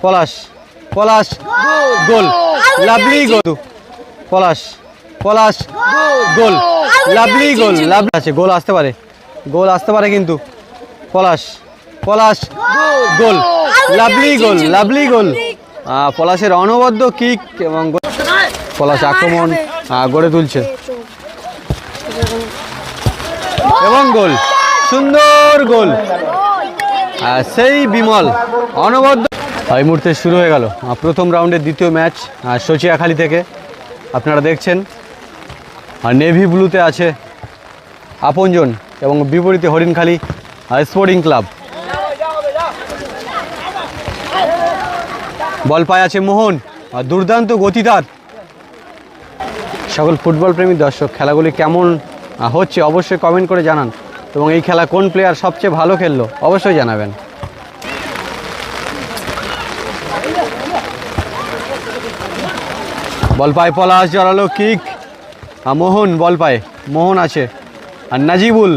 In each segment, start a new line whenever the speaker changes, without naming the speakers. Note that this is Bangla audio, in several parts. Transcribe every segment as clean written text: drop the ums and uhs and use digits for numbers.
পলাশ, পলাশ গোল, লাভলি গোল। পলাশ, পলাশ গোল, লাভলি গোল, লাভলি আছে, গোল আসতে পারে, গোল আসতে পারে কিন্তু। পলাশ, পলাশ গোল, লাভলি গোল, লাভলি গোল। পলাশের অনবদ্য কিক এবং পলাশ আক্রমণ গড়ে তুলছে এবং গোল, সুন্দর গোল। সেই বিমল অনবদ্য। এই মুহূর্তে শুরু হয়ে গেল প্রথম রাউন্ডের দ্বিতীয় ম্যাচ সচিয়াখালী থেকে। আপনারা দেখছেন নেভি ব্লুতে আছে আপনজন এবং বিপরীতে হরিণখালী স্পোর্টিং ক্লাব। বল পায় আছে মোহন, দুর্দান্ত গতিদার। সকল ফুটবল প্রেমী দর্শক, খেলাগুলি কেমন হচ্ছে অবশ্যই কমেন্ট করে জানান এবং এই খেলা কোন প্লেয়ার সবচেয়ে ভালো খেললো অবশ্যই জানাবেন। বল পায় পলাশ, জড়ালো কিক, মোহন বল পায়, মোহন আছে আর নাজিবুল,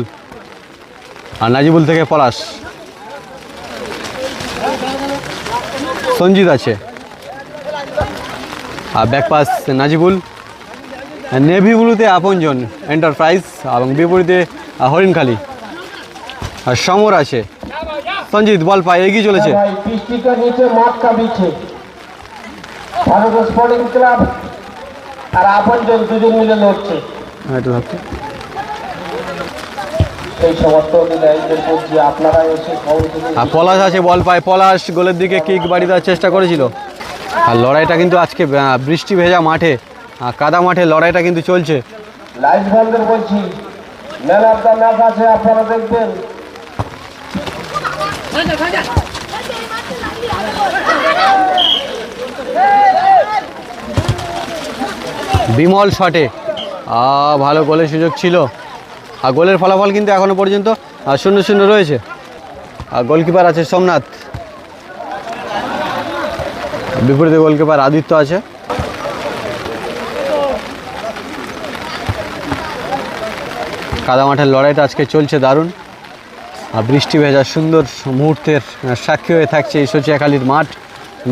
আর নাজিবুল থেকে পলাশ, সঞ্জিত আছে আর ব্যাকপাস নাজিবুল। নেভি ব্লুতে আপনজন এন্টারপ্রাইজ এবং বিপরীতে হরিণখালী আর সমর আছে। সঞ্জিত বল পায়, এগিয়ে চলেছে। পলাশ আছে, বল পায় পলাশ, গোলের দিকে কিক বাড়ি দেওয়ার চেষ্টা করেছিল। আর লড়াইটা কিন্তু আজকে বৃষ্টি ভেজা মাঠে, কাদা মাঠে লড়াইটা কিন্তু চলছে।
লাইভ বন্ধের বলছি, ম্যান অফ দ্য ম্যাচ আছে, আপনারা দেখবেন।
বিমল শটে ভালো গোলের সুযোগ ছিল আর গোলের ফলাফল কিন্তু এখনো পর্যন্ত 0-0 রয়েছে। আর গোলকিপার আছে সোমনাথ, বিপরীতে গোলকিপার আদিত্য আছে। কাদা মাঠের লড়াইটা আজকে চলছে দারুণ। আর বৃষ্টি ভেজা সুন্দর মুহূর্তের সাক্ষী হয়ে থাকছে এই সচিয়াখালীর মাঠ।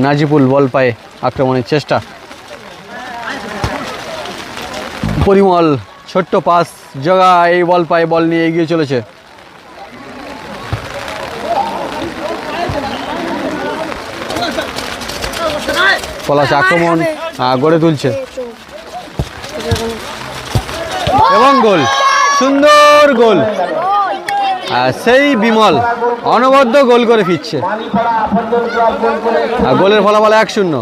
নাজিবুল বল পায়ে আক্রমণের চেষ্টা, পরিমল ছোট্ট পাস, জগা এই বল পায়ে বল নিয়ে এগিয়ে চলেছে। পলাশ আক্রমণ গড়ে তুলছে এবং গোল, সুন্দর গোল। সেই বিমল অনবদ্য গোল করে ফিরছে। গোলের ফলাফল 1-0।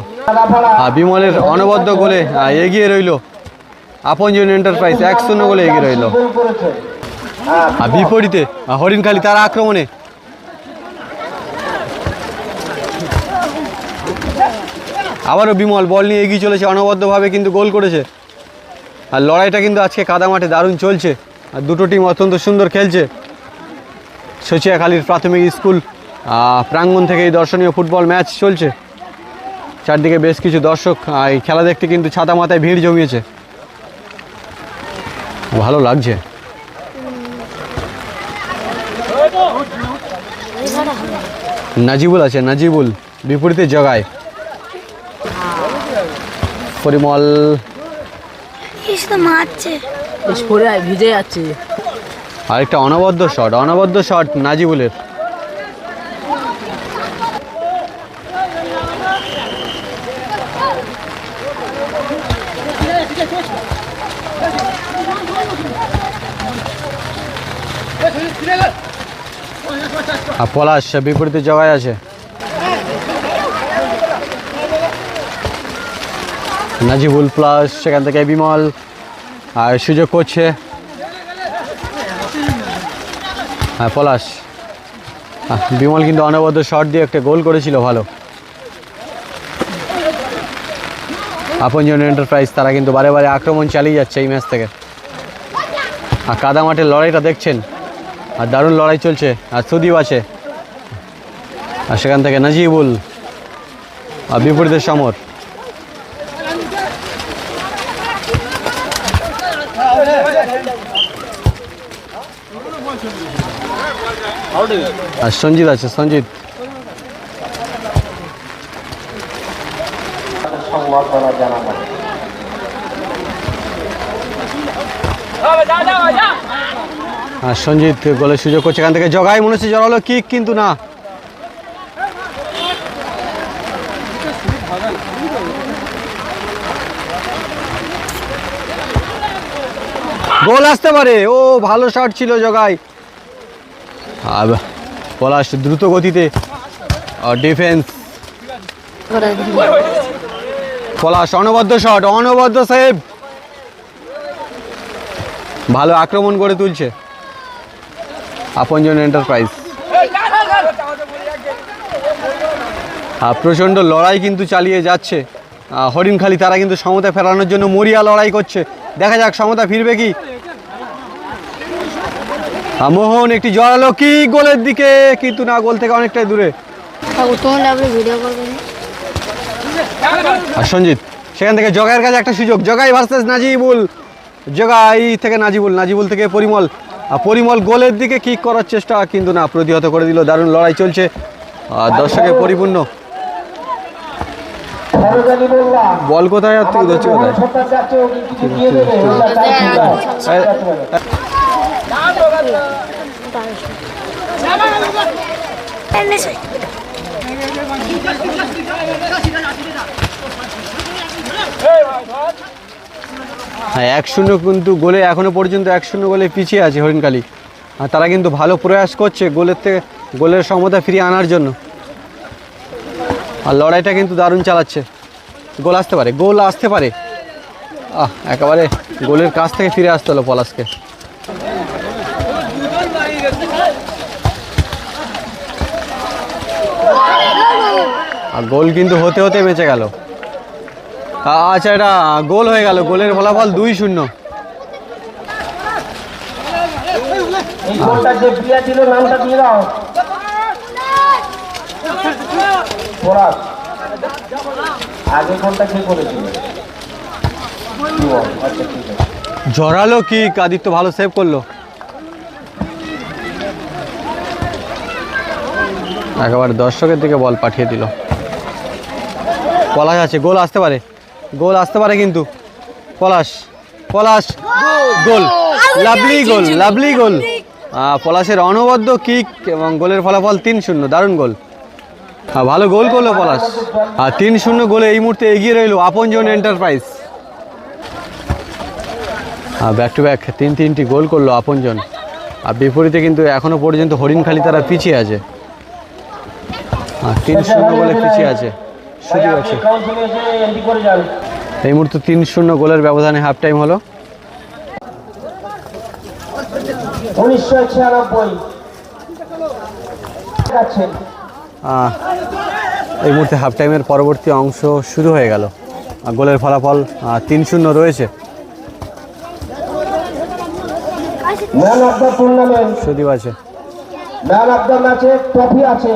বিমলের অনবদ্য গোলে এগিয়ে রইল আপনজন এন্টারপ্রাইজ, 1-0 গোলে এগিয়ে রইল। আর বিপরীতে হরিণখালী তার আক্রমণে আবারও বিমল বল নিয়ে এগিয়ে চলেছে অনবদ্যভাবে, কিন্তু গোল করেছে। আর লড়াইটা কিন্তু আজকে কাদা মাঠে দারুণ চলছে আর দুটো টিম অত্যন্ত সুন্দর খেলছে। সচিয়াখালীর প্রাথমিক স্কুল প্রাঙ্গণ থেকে এই দর্শনীয় ফুটবল ম্যাচ চলছে। চারদিকে বেশ কিছু দর্শক এই খেলা দেখতে কিন্তু ছাতা মাথায় ভিড় জমিয়েছে, ভালো লাগছে। নাজিবুল আছে, নাজিবুল বিপরীতে জগায়, পরিমল
ভিজে যাচ্ছে।
আরেকটা অনবদ্য শট, অনবদ্য শট নাজিবুলের। আর পলাশ বিপরীতে জগায় আছে, নাজিবুল প্লাস, সেখান থেকে বিমল আর সুযোগ করছে। হ্যাঁ পলাশ, বিমল কিন্তু অনবদ্য শট দিয়ে একটা গোল করেছিল ভালো। আপনজন এন্টারপ্রাইজ তারা কিন্তু বারে বারে আক্রমণ চালিয়ে যাচ্ছে এই ম্যাচ থেকে। আর কাদা মাঠের লড়াইটা দেখছেন, আর দারুণ লড়াই চলছে। আর সুদীপ আছে, আর সেখান থেকে নাজিবুল আর বিপরীতে সমর। আর সঞ্জিত আছে, সঞ্জিত
সংবর্ধনা জানানো।
আর সঞ্জিত গোলের সুযোগ করছে এখান থেকে, জগাই মনে হচ্ছে জড়ালো কিক, কিন্তু না। গোল আসতে পারে। ও ভালো শট ছিল জগাই। আর পলাশ দ্রুত গতিতে ডিফেন্স, পলাশ অনবদ্য শট, অনবদ্য সেভ, ভালো আক্রমণ করে তুলছে আপনজন এন্টারপ্রাইজ। প্রচণ্ড লড়াই কিন্তু চালিয়ে যাচ্ছে হরিণখালি, তারা কিন্তু সমতা ফেরানোর জন্য মরিয়া লড়াই করছে। দেখা যাক সমতা ফিরবে কি। মোহন একটি জড়ালো কি গোলের দিকে, কিন্তু না, গোল থেকে অনেকটাই দূরে। আর সঞ্জিত সেখান থেকে জগাইয়ের কাছে একটা সুযোগ, জগাই ভার্সেস নাজিবুল, জগাই থেকে নাজিবুল, নাজিবুল থেকে পরিমল, পরিমল গোলের দিকে কিক করার চেষ্টা, কিন্তু না, প্রতিহত করে দিল। দারুণ লড়াই চলছে, দর্শকে পরিপূর্ণ। বল কোথায় আর তুই ধরছি কোথায়? হ্যাঁ 1-0 কিন্তু গোলে, এখনো পর্যন্ত 1-0 গোলে পিছিয়ে আছে হরিণখালি। আর তারা কিন্তু ভালো প্রয়াস করছে গোলের সমতা ফিরিয়ে আনার জন্য। আর লড়াইটা কিন্তু দারুণ চালাচ্ছে। গোল আসতে পারে, গোল আসতে পারে। একেবারে গোলের কাছ থেকে ফিরে আসতে হলো পলাশকে। আর গোল কিন্তু হতে হতে বেঁচে গেল। আচ্ছা, এটা গোল হয়ে গেল, গোলের ফলাফল 2-0। জড়ালো কি, আদিত্য ভালো সেভ করলো। একেবারে দর্শকের দিকে বল পাঠিয়ে দিল। পলাশ আছে, গোল আসতে পারে, গোল আসতে পারে কিন্তু। পলাশ, পলাশ গোল, লাভলি গোল, লাভলি গোল। পলাশের অনবদ্য কিক এবং গোলের ফলাফল 3-0, দারুণ গোল। ভালো গোল করলো পলাশ। আর 3-0 গোলে এই মুহূর্তে এগিয়ে রইল আপনজন এন্টারপ্রাইজ। ব্যাক টু ব্যাক 3-3টি গোল করলো আপনজন। আর বিপরীতে কিন্তু এখনো পর্যন্ত হরিণখালি তারা পিছিয়ে আছে, 3-0 গোলে পিছিয়ে আছে। সুযোগ আছে এই মুহূর্তে। 3-0 গোলের ব্যবধানে হাফ টাইম হলো।
1996
এই মুহূর্তে হাফ টাইমের পরবর্তী অংশ শুরু হয়ে গেল। গোলের ফলাফল 3-0 রয়েছে।
Man of the tournament
Sudip আছে,
ম্যান অফ দ্য ম্যাচে ট্রফি আছে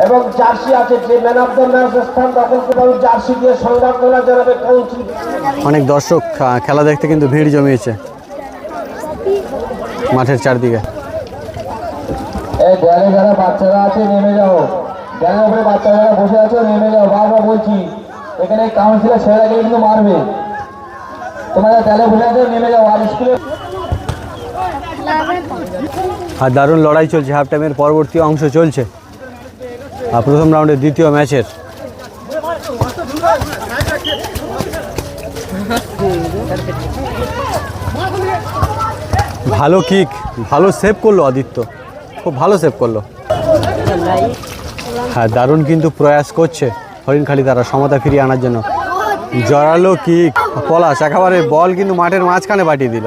এবং জার্সি আছে। যে ম্যান অফ দ্য ম্যাচ স্থান দখল করে জার্সি দিয়ে সংবর্ধনা জানাবে কাউন্সিল।
অনেক দর্শক খেলা দেখতে কিন্তু ভিড় জমিয়েছে মাঠের চারদিকে।
এই দেয়ালে যারা বাচ্চারা আছে নেমে যাও, দেয়ালের উপরে বাচ্চারা বসে আছে নেমে যাও, বারবার বলছি। এখানে কাউন্সিলের ছেলেরা কিন্তু মারবে, তোমরা দেয়ালে বসে আছে নেমে যাও। আর স্কুলে
আর দারুণ লড়াই চলছে, হাফ টাইমের পরবর্তী অংশ চলছে। প্রথম রাউন্ডের দ্বিতীয় ম্যাচের ভালো কিক, ভালো সেভ করলো আদিত্য, খুব ভালো সেভ করলো। হ্যাঁ দারুণ কিন্তু প্রয়াস করছে হরিণখালি তারা সমতা ফিরিয়ে আনার জন্য। জড়ালো কিক, পলাশ একেবারে বল কিন্তু মাঠের মাঝখানে পাঠিয়ে দিল,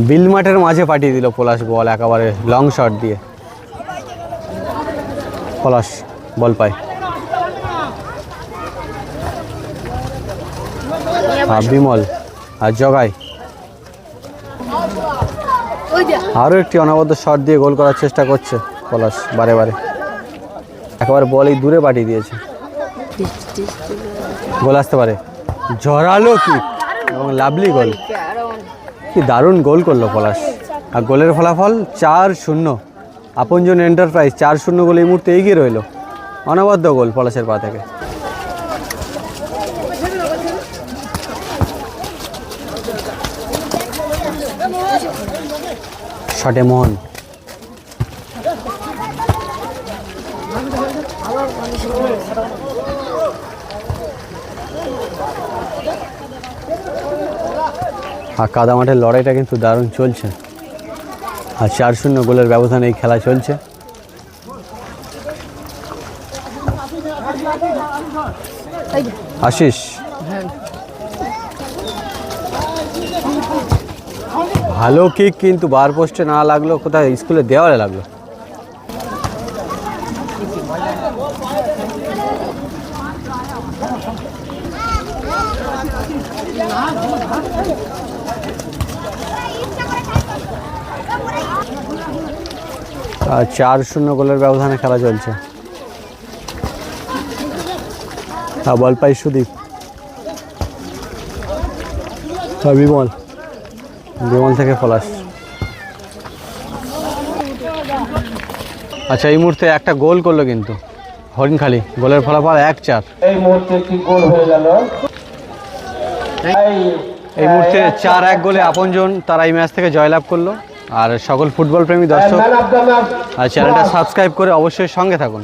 বিল মাঠের মাঝে পাঠিয়ে দিল পলাশ বল একেবারে লং শট দিয়ে। পলাশ বল পায়, বিমল আর জগাই আরও একটি অনবদ্য শট দিয়ে গোল করার চেষ্টা করছে পলাশ বারে বারে। একেবারে বল এই দূরে পাঠিয়ে দিয়েছে, গোল আসতে পারে। জড়ালো কিক এবং লাভলি গোল, কি দারুণ গোল করলো পলাশ। আর গোলের ফলাফল 4-0, আপনজন এন্টারপ্রাইজ 4-0 গোলে এই মুহূর্তে এগিয়ে রইল। অনবদ্য গোল পলাশের পা থেকে। শটে মোহন, আর কাদা মাঠের লড়াইটা কিন্তু দারুণ চলছে, আর 4-0 গোলের ব্যবধানে এই খেলা চলছে। আশিস ভালো কিক, কিন্তু বার পোস্টে না লাগলো, কোথায় স্কুলে দেওয়ালে লাগলো। আর 4-0 গোলের ব্যবধানে খেলা চলছে। বল পাই সুদীপ, বিমল, বিমল থেকে পলাশ। আচ্ছা, এই মুহূর্তে একটা গোল করলো কিন্তু হরিণখালি, গোলের ফলাফল 1-4।
এই মুহূর্তে একটি গোল হয়ে গেল।
এই মুহূর্তে 4-1 গোলে আপনজন তারা এই ম্যাচ থেকে জয়লাভ করলো। আর সকল ফুটবল প্রেমী দর্শক
ম্যান অফ দ্য ম্যাচ
আর চ্যানেলটা সাবস্ক্রাইব করে অবশ্যই সঙ্গে থাকুন।